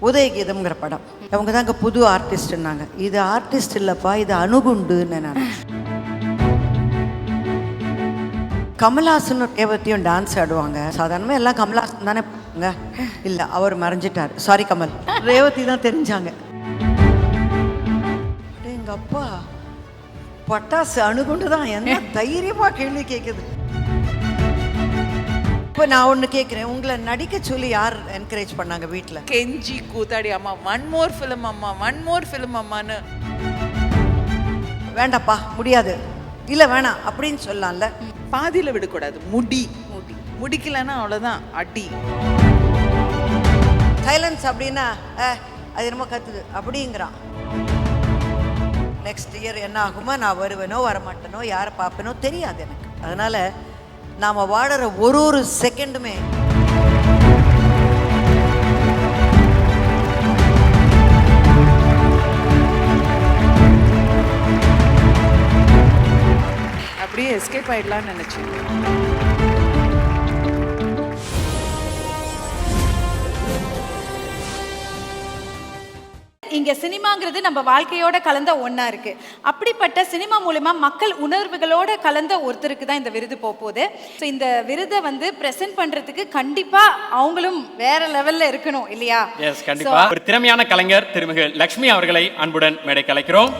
உதயகீதம்ங்கிற படம். அவங்க தாங்க புது ஆர்டிஸ்ட்னாங்க. இது ஆர்டிஸ்ட் இல்லைப்பா, இது அணுகுண்டுன்னு நான். கமல்ஹாசனும் ரேவதியும் டான்ஸ் ஆடுவாங்க. சாதாரணமாக எல்லாம் கமல்ஹாசன் தானே இல்லை, அவர் மறைஞ்சிட்டார். சாரி கமல், ரேவதி தான் தெரிஞ்சாங்க. எங்கள் அப்பா பட்டாசு அணுகுண்டு தான், என்ன தைரியமாக கேள்வி கேட்குது. இப்போ நான் ஒன்று கேட்குறேன், உங்களை நடிக்க சொல்லி யார் என்கரேஜ் பண்ணாங்க வீட்டில்? கெஞ்சி கூத்தாடி, அம்மா ஒன் மோர் ஃபிலிம் அம்மா, ஒன் மோர் ஃபிலிம் அம்மான்னு. வேண்டாப்பா முடியாது, இல்லை வேணாம் அப்படின்னு சொல்லலாம்ல. பாதியில் விடக்கூடாது. முடிக்கலன்னா அவ்வளோதான், அடி. சைலன்ஸ் அப்படின்னா அது என்னமோ கத்துது அப்படிங்கிறான். நெக்ஸ்ட் இயர் என்ன ஆகுமோ, நான் வருவேனோ வரமாட்டேனோ, யாரை பார்ப்பேனோ தெரியாது எனக்கு. அதனால் நாம் வாடுற ஒரு செகண்டுமே அப்படியே எஸ்கேப் ஆயிடலாம்னு நினைச்சேன். இங்க சினிமாங்கிறது நம்ம வாழ்க்கையோட கலந்த ஒண்ணா இருக்கு. அப்படிப்பட்ட சினிமா மூலமா மக்கள் உணர்வுகளோட கலந்த ஒருத்தருக்கு தான் இந்த விருது போகுது. ஸோ இந்த விருதை வந்து பிரசன்ட் பண்றதுக்கு கண்டிப்பா அவங்களும் வேற லெவல்ல இருக்கணும் இல்லையா? எஸ், கண்டிப்பா. ஒரு திறமையான கலைஞர் திருமிகு லக்ஷ்மி அவர்களை அன்புடன் மேடைக்கு அழைக்கிறோம்.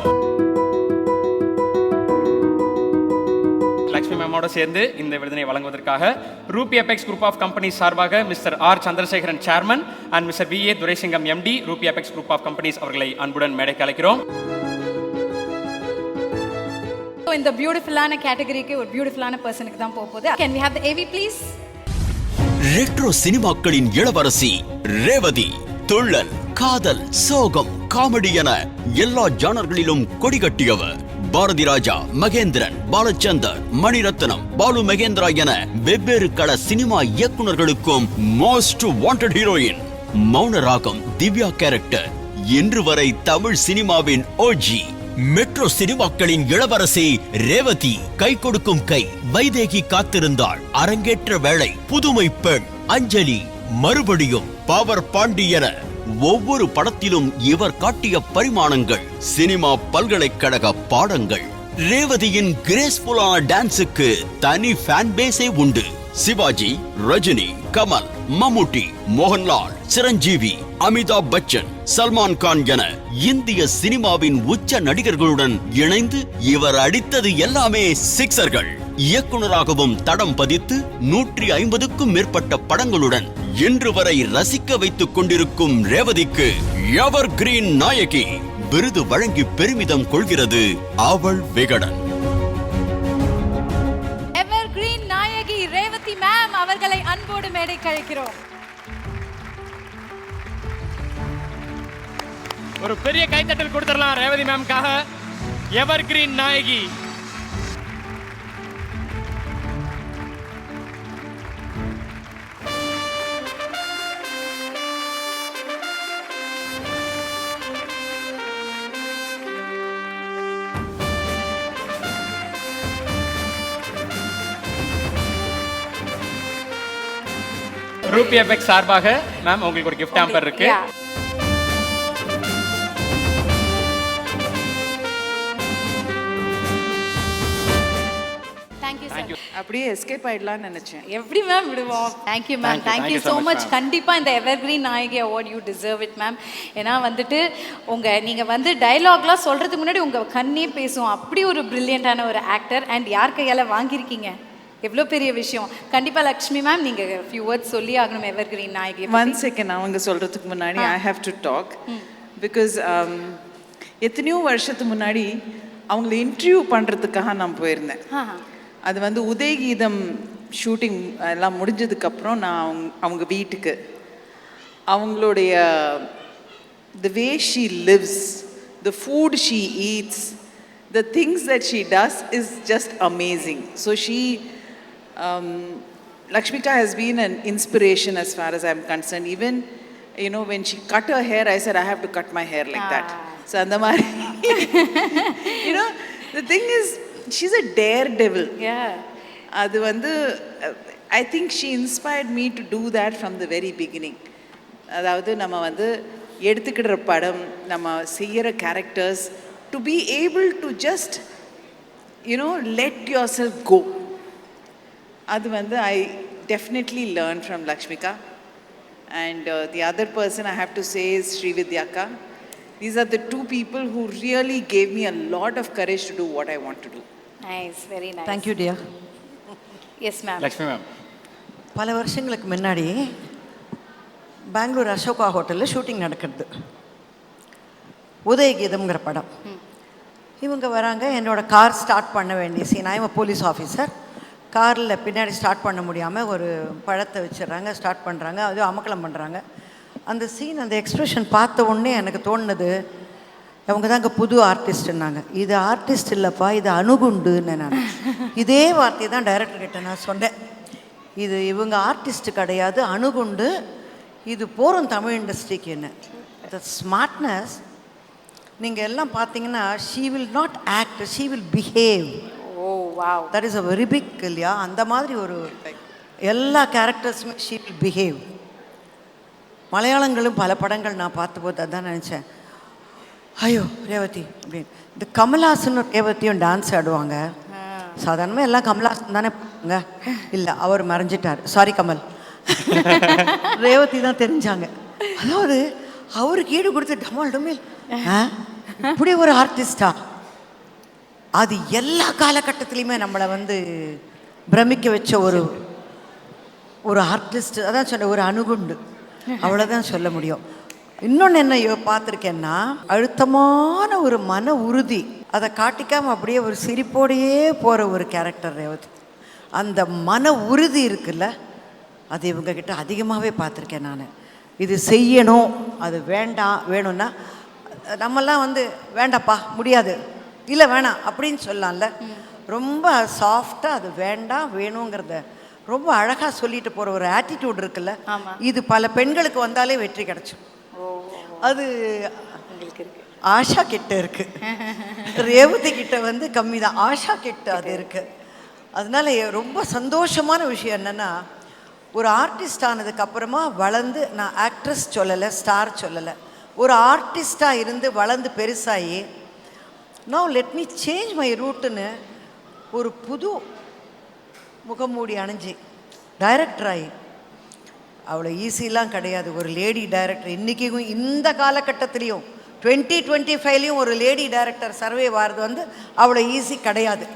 லக்ஷ்மி மேமோட சேர்ந்து இந்த விருதினை வழங்குவதற்காக Ruby Apex group of companies சார்பாக mister R Chandrasekaran chairman and mister V A Duraisingam MD Ruby Apex group of companies அவர்களை அன்புடன் மேடைக்கு அழைக்கிறோம். இந்த பியூட்டிஃபுல்லான கேட்டகரிக்கு ஒரு பியூட்டிஃபுல்லான பர்சனுக்கு தான் போகுது. Can we have the AV please? Retro சினிமாக்களின் இளவரசி ரேவதி. துள்ளல், காதல், சோகம், காமெடி என எல்லா ஜானர்களிலும் கொடிகட்டியவர். பாரதி ராஜா, மகேந்திரன், பாலச்சந்தர், மணிரத்னம், பாலு மகேந்திரா என வெவ்வேறு கள சினிமா இயக்குநர்களுக்கும் most wanted heroine. Mouna Ragam Divya character. இன்று வரை தமிழ் சினிமாவின் ஓஜி. மெட்ரோ சினிமாக்களின் இளவரசி ரேவதி. கை கொடுக்கும் கை, வைதேகி காத்திருந்தாள், அரங்கேற்ற வேளை, புதுமை பெண், அஞ்சலி, மறுபடியும், பவர் பாண்டி என ஒவ்வொரு படத்திலும் இவர் காட்டிய பரிமாணங்கள் சினிமா பல்கலைக்கழக பாடங்கள். ரேவதியின் கிரேஸ்ஃபுல்லான டான்ஸுக்கு தனி ஃபேன் பேஸே உண்டு. சிவாஜி, ரஜினி, கமல், மம்முட்டி, மோகன்லால், சிரஞ்சீவி, அமிதாப் பச்சன், சல்மான் கான் என இந்திய சினிமாவின் உச்ச நடிகர்களுடன் இணைந்து இவர் அடித்தது எல்லாமே சிக்ஸர்கள். இயக்குனராகவும் தடம் பதித்து 150க்கும் மேற்பட்ட படங்களுடன் இன்று வரை ரசிக்க வைத்துக் கொண்டிருக்கும் ரேவதிக்கு எவர் கிரீன் நாயகி விருது வழங்கி பெருமிதம் கொள்கிறது அவள் விகடன். எவர் கிரீன் நாயகி ரேவதி மேம் அவர்களை அன்போடு மேடைக்கு அழைக்கிறோம். ஒரு பெரிய கைத்தட்டல் கொடுத்துடலாம் ரேவதி மேம்காக. எவர் கிரீன் நாயகி. ரூபி அபெக்ஸ் சார்பாக மேம் உங்களுக்கு ஒரு கிஃப்ட் ஹாம்பர் இருக்கு. அப்படியே எஸ்கேப் ஆயிடலாம்னு நினைச்சேன். எப்படி மேம் விடுவோம்? Thank you ma'am, thank you so much. கண்டிப்பாக இந்த எவர்கிரீன் நாயகி award you deserve it ma'am. ஏன்னா வந்துட்டு நீங்கள் வந்து டைலாக்லாம் சொல்கிறதுக்கு முன்னாடி உங்கள் கண்ணே பேசுவோம். அப்படி ஒரு பிரில்லியண்டான ஒரு ஆக்டர். அண்ட் யார் கையால் வாங்கியிருக்கீங்க, எவ்வளோ பெரிய விஷயம். கண்டிப்பாக லக்ஷ்மி மேம் நீங்கள் ஃபியூ வேர்ட்ஸ் சொல்லி ஆகணும் எவர்கிரீன் நாயகி. ஒன் செகண்ட், அவங்க சொல்கிறதுக்கு முன்னாடி I have to talk. Because எத்தனையோ வருஷத்துக்கு முன்னாடி அவங்கள இன்டர்வியூ பண்ணுறதுக்காக நான் போயிருந்தேன். அது வந்து உதயகீதம் ஷூட்டிங் எல்லாம் முடிஞ்சதுக்கப்புறம் நான் அவங்க வீட்டுக்கு, அவங்களுடைய the way she lives, the food she eats, the things that she does is just amazing. So she Lakshmika has been an inspiration as far as I'm concerned. Even, you know, when she cut her hair, I said I have to cut my hair like that. So andamari you know, the thing is she's a daredevil. Yeah. அது வந்து I think she inspired me to do that from the very beginning. அதாவது நம்ம வந்து எடுத்துக்கிற படம் நம்ம செய்கிற characters to be able to just you know let yourself go. அது வந்து ஐ டெஃபினெட்லி லேர்ன் ஃப்ரம் லக்ஷ்மிகா. And the other person I have to say is ஸ்ரீவித்யாக்கா. These are the two people who really gave me a lot of courage to do what I want to do. Nice, very nice. Thank you dear. Yes ma'am. Lakshmi ma'am, பல வருஷங்களுக்கு முன்னாடி பெங்களூர் அசோகா ஹோட்டலில் shooting நடக்கிறது, உதயகீதம்ங்கிற படம். இவங்க வராங்க, என்னோட கார் ஸ்டார்ட் பண்ண வேண்டிய scene. I am police officer. காரில் பின்னாடி ஸ்டார்ட் பண்ண முடியாமல் ஒரு பழத்தை வச்சிடுறாங்க, ஸ்டார்ட் பண்ணுறாங்க, அது அமக்கலம் பண்ணுறாங்க. அந்த சீன், அந்த எக்ஸ்ப்ரெஷன் பார்த்த உடனே எனக்கு தோணுது, அவங்க தான் அங்கே புது ஆர்டிஸ்ட்னாங்க. இது ஆர்டிஸ்ட் இல்லைப்பா, இது அணுகுண்டுன்னு நான் இதே வார்த்தையை தான் டைரக்டர்கிட்ட நான் சொன்னேன். இது இவங்க ஆர்டிஸ்ட் கிடையாது, அணுகுண்டு. இது போகிறோம் தமிழ் இண்டஸ்ட்ரிக்கு. என்ன த ஸ்மார்ட்னஸ். நீங்கள் எல்லாம் பார்த்தீங்கன்னா she will not act, she will behave. Oh wow, that is a very big இல்லையா? அந்த மாதிரி ஒரு எல்லா கேரக்டர்ஸுமே ஷீ வில் பிஹேவ். மலையாளங்களும் பல படங்கள் நான் பார்த்தபோது அதான் நினச்சேன், ஐயோ ரேவதி அப்படின்னு. இந்த கமல்ஹாசன் ரேவதியும் டான்ஸ் ஆடுவாங்க. சாதாரணமாக எல்லாம் கமல்ஹாசன் தானே பாங்க. இல்லை, அவர் மறைஞ்சிட்டார், சாரி கமல். ரேவதி தான் தெரிஞ்சாங்க. அதாவது அவருக்கு ஈடு கொடுத்து டமால் டொமில் இப்படி ஒரு ஆர்டிஸ்டா. அது எல்லா காலகட்டத்திலையுமே நம்மளை வந்து பிரமிக்க வச்ச ஒரு ஆர்டிஸ்ட். அதான் சொன்ன ஒரு அணுகுண்டு, அவ்வளோதான் சொல்ல முடியும். இன்னொன்று என்ன பார்த்துருக்கேன்னா, அழுத்தமான ஒரு மன உறுதி, அதை காட்டிக்காமல் அப்படியே ஒரு சிரிப்போடையே போகிற ஒரு கேரக்டர் ரேவதி. அந்த மன உறுதி இருக்குல்ல, அது இவங்கக்கிட்ட அதிகமாகவே பார்த்துருக்கேன் நான். இது செய்யணும், அது வேண்டாம், வேணும்னா நம்மெல்லாம் வந்து வேண்டாப்பா முடியாது, இல்லை வேணாம் அப்படின்னு சொல்லலாம்ல. ரொம்ப சாஃப்டாக அது வேண்டாம் வேணுங்கிறத ரொம்ப அழகாக சொல்லிட்டு போகிற ஒரு ஆட்டிடியூட் இருக்குல்ல, இது பல பெண்களுக்கு வந்தாலே வெற்றி கிடைக்கும். அது ஆஷா கிட்ட இருக்கு, ரேவதி கிட்ட வந்து கம்மி தான், ஆஷா கிட்ட அது இருக்கு. அதனால ரொம்ப சந்தோஷமான விஷயம் என்னன்னா, ஒரு ஆர்டிஸ்ட் ஆனதுக்கு அப்புறமா வளர்ந்து, நான் ஆக்ட்ரஸ் சொல்லலை, ஸ்டார் சொல்லலை, ஒரு ஆர்டிஸ்டாக இருந்து வளர்ந்து பெருசாகி now let me change my ரூட்டுன்னு ஒரு புது முகமூடி அணிஞ்சு டைரக்டர் ஆகி, அவ்வளோ ஈஸிலாம் கிடையாது ஒரு லேடி டைரக்டர். இன்றைக்கும் இந்த காலகட்டத்திலையும் 2025லையும் ஒரு லேடி டைரக்டர் சர்வே வாரது வந்து அவ்வளோ ஈஸி கிடையாது.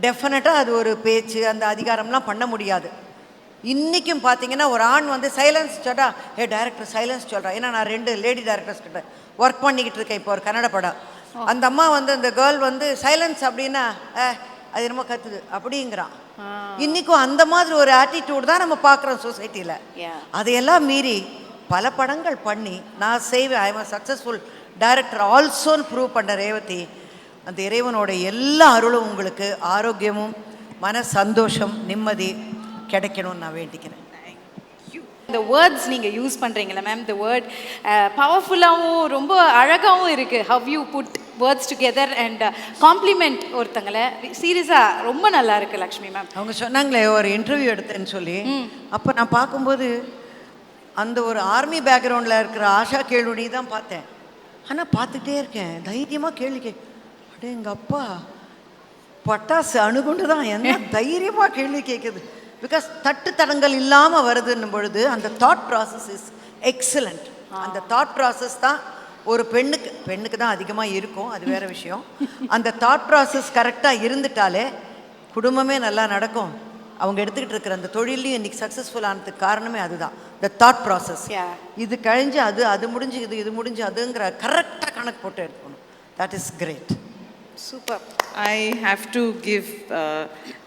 டெஃபினட்டாக அது ஒரு பேச்சு, அந்த அதிகாரம்லாம் பண்ண முடியாது. இன்றைக்கும் பார்த்தீங்கன்னா ஒரு ஆண் வந்து சைலன்ஸ் சொல்கிறா, டைரக்டர் சைலன்ஸ் சொல்கிறா. ஏன்னா நான் 2 லேடி டைரக்டர்ஸ் கிட்ட ஒர்க் பண்ணிக்கிட்டு இருக்கேன். இப்போ ஒரு கன்னட படம், அந்த அம்மா வந்து அந்த கேர்ள் வந்து சைலன்ஸ் அப்படின்னா அது என்னமோ கத்துது அப்படிங்கிறான். இன்னைக்கும் அந்த மாதிரி ஒரு ஆட்டிடியூட் தான் நம்ம பார்க்குறோம் சொசைட்டியில். அதையெல்லாம் மீறி பல படங்கள் பண்ணி நான் செய்வேன், ஐ எம் சக்ஸஸ்ஃபுல் டைரக்டர் ஆல்சோன்னு ப்ரூவ் பண்ண ரேவதி. அந்த இறைவனோட எல்லா அருளும் உங்களுக்கு, ஆரோக்கியமும் மன சந்தோஷம் நிம்மதி கிடைக்கணும்னு நான் வேண்டிக்கிறேன். இந்த வேர்ட்ஸ் நீங்கள் யூஸ் பண்ணுறீங்களா மேம், இந்த வேர்ட் பவர்ஃபுல்லாகவும் ரொம்ப அழகாகவும் இருக்குது. How you put words together and compliment ஒருத்தங்களை. சீரியஸாக ரொம்ப நல்லா இருக்குது லக்ஷ்மி மேம். அவங்க சொன்னாங்களே ஒரு இன்டர்வியூ எடுத்தேன்னு சொல்லி, அப்போ நான் பார்க்கும்போது அந்த ஒரு ஆர்மி பேக்ரவுண்டில் இருக்கிற ஆஷா கேள்வி தான் பார்த்தேன். ஆனால் பார்த்துட்டே இருக்கேன், தைரியமாக கேள்வி அடே எங்கள் அப்பா பட்டாசு அணுகுண்டு தான் என்ன தைரியமாக கேள்வி கேட்குது. பிகாஸ் தட்டு தடங்கள் இல்லாமல் வருதுன்னும் பொழுது அந்த தாட் ப்ராசஸ் இஸ் எக்ஸலண்ட். அந்த தாட் ப்ராசஸ் தான் ஒரு பெண்ணுக்கு தான் அதிகமாக இருக்கும், அது வேறு விஷயம். அந்த தாட் ப்ராசஸ் கரெக்டாக இருந்துட்டாலே குடும்பமே நல்லா நடக்கும். அவங்க எடுத்துக்கிட்டு இருக்கிற அந்த தொழிலையும் இன்றைக்கி சக்ஸஸ்ஃபுல் ஆனதுக்கு காரணமே அதுதான், த தாட் ப்ராசஸ். இது கழிஞ்சு அது முடிஞ்சு இது முடிஞ்சு அதுங்கிற கரெக்டாக கணக்கு போட்டு எடுக்கணும். That is great. Super. I have to give,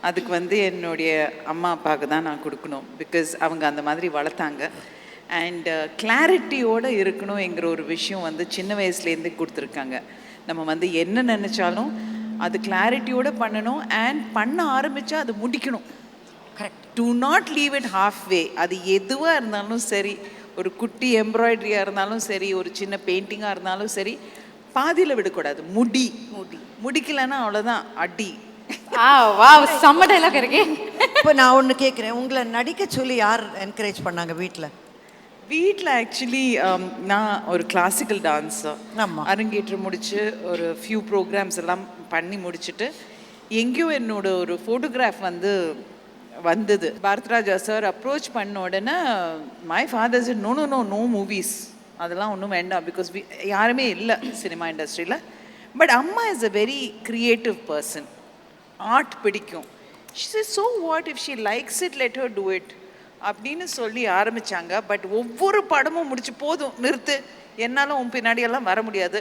அதுக்கு வந்து என்னுடைய அம்மா அப்பாவுக்கு தான் நான் கொடுக்கணும். பிகாஸ் அவங்க அந்த மாதிரி வளர்த்தாங்க. அண்ட் கிளாரிட்டியோடு இருக்கணுங்கிற ஒரு விஷயம் வந்து சின்ன வயசுலேருந்து கொடுத்துருக்காங்க. நம்ம வந்து என்ன நினச்சாலும் அது கிளாரிட்டியோடு பண்ணணும், அண்ட் பண்ண ஆரம்பித்தா அது முடிக்கணும். Correct. To not leave it half way. அது எதுவாக இருந்தாலும் சரி, ஒரு குட்டி எம்ப்ராய்டரியாக இருந்தாலும் சரி, ஒரு சின்ன பெயிண்டிங்காக இருந்தாலும் சரி, பாதியில் விடக்கூடாது. முடிக்கலைன்னா அவ்வளோதான், அடி. செம்ம டைலாக் இருக்கு. இப்போ நான் ஒன்று கேட்குறேன், உங்களை நடிக்க சொல்லி யார் என்கரேஜ் பண்ணாங்க வீட்டில்? வீட்டில் ஆக்சுவலி நான் ஒரு கிளாசிக்கல் டான்ஸர். ஆமா. அரங்கேற்றம் முடிச்சு ஒரு ஃபியூ ப்ரோக்ராம்ஸ் எல்லாம் பண்ணி முடிச்சுட்டு எங்கேயோ என்னோட ஒரு ஃபோட்டோகிராஃப் வந்தது. பாரதிராஜா சார் அப்ரோச் பண்ண உடனே மை ஃபாதர்ஸ் நோ மூவிஸ், அதெல்லாம் ஒன்றும் வேண்டாம், பிகாஸ் யாருமே இல்லை சினிமா இண்டஸ்ட்ரியில். பட் அம்மா is a very creative person, art பிடிக்கும். She said, so what if she likes it, let her do it அப்படின்னு சொல்லி ஆரம்பித்தாங்க. பட் ஒவ்வொரு படமும் முடிச்சு போதும் நிறுத்து, என்னால் உன் பின்னாடியெல்லாம் வர முடியாது,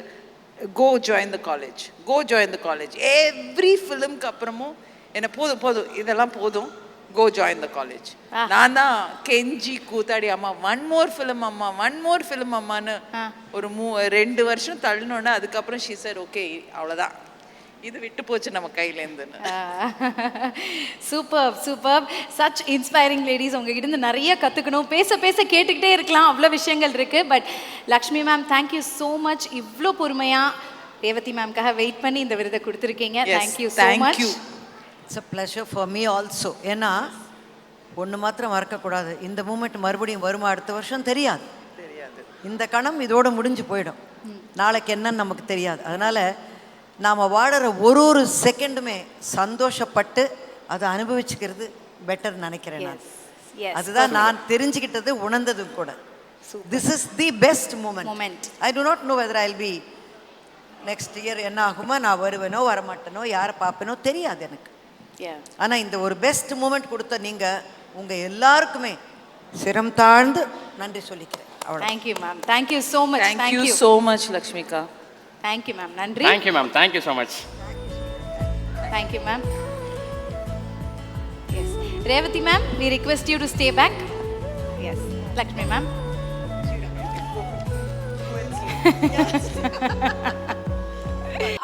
go join the college, go join the college. Every ஃபிலிம்க்கு அப்புறமும் என்ன போதும் இதெல்லாம் போதும், கோ ஜாயின் த காலேஜ். நான் தான் கெஞ்சி கூத்தாடி, அம்மா ஒன் மோர் ஃபிலிம் அம்மான்னு ஒரு 2 வருஷம் தள்ளினோன்னே அதுக்கப்புறம் ஷீ said, ஓகே அவ்வளோதான், இது விட்டு போச்சு நம்ம கையிலேருந்துன்னு. Super such inspiring ladies. உங்ககிட்ட இருந்து நிறைய கற்றுக்கணும், பேச கேட்டுக்கிட்டே இருக்கலாம், அவ்வளோ விஷயங்கள் இருக்குது. But Lakshmi ma'am, thank you so much. இவ்வளோ பொறுமையாக ரேவதி மேம்காக வெயிட் பண்ணி இந்த விருதை கொடுத்துருக்கீங்க. Thank you so much. It's a pleasure for me also. ஏன்னா ஒன்று மாத்திரம் மறக்கக்கூடாது, இந்த மூமெண்ட் மறுபடியும் வருமா அடுத்த வருஷம் தெரியாது. இந்த கணம் இதோட முடிஞ்சு போயிடும், நாளைக்கு என்னன்னு நமக்கு தெரியாது. அதனால் நாம் வாடுற ஒரு செகண்டுமே சந்தோஷப்பட்டு அதை அனுபவிச்சுக்கிறது பெட்டர் நினைக்கிறேன் நான். அதுதான் நான் தெரிஞ்சுக்கிட்டது, உணர்ந்ததும் கூட. This is the best moment. I do not know whether I will be next year என்ன ஆகுமா, நான் வருவேனோ வரமாட்டேனோ, யாரை பார்ப்பேனோ தெரியாது எனக்கு. ஆனால் இந்த ஒரு பெஸ்ட் மூமெண்ட் கொடுத்த நீங்கள் உங்கள் எல்லாருக்குமே சிரம் தாழ்ந்து நன்றி சொல்லிக்கிறேன். Thank you ma'am, thank you so much. Thank you so much லக்ஷ்மிகா. தேங்க்யூ மேம், நன்றி. Thank you ma'am, thank you so much. Thank you ma'am. Yes Revathi ma'am, we request you to stay back. Yes Lakshmi ma'am.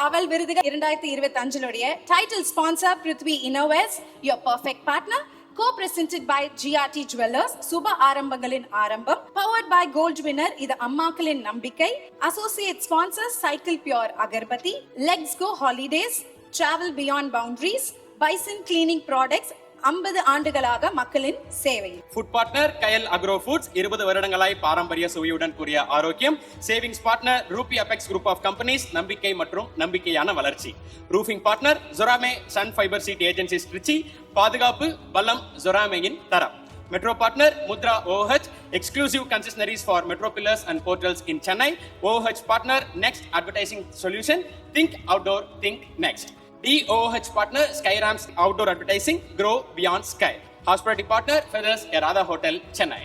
அவள் விருதுகள் 2025 title sponsor Prithvi innovations, your perfect partner. Co-presented by GRT Jewelers, சுப ஆரம்பங்களின் ஆரம்பம். Powered by Gold Winner, இது அம்மாக்களின் நம்பிக்கை. Associate sponsors, Cycle Pure Agarbatti, Legs Go Holidays, Travel Beyond Boundaries, Bison Cleaning Products, 50 ஆண்டுகளாக மக்களின் சேவை. Food partner Kayal agro foods, 20 வருடங்களாய் பாரம்பரிய சுவையுடன் கூடிய ஆரோக்கியம். Savings partner Ruby Apex group of companies, நம்பிக்கை மற்றும் நம்பிக்கையான வளர்ச்சி. Roofing partner Jorame sun fibre sheet agencies Trichy, பாதுகாப்பு பலம் ஜொராமேயின் தரம். Metro partner Mudra OH, exclusive concessionaries for metro pillars and portals in Chennai. OH partner next advertising solution, think outdoor, think next. DOH partner Skyrams outdoor advertising, grow beyond sky. Hospitality partner Feathers Erada Hotel, Chennai.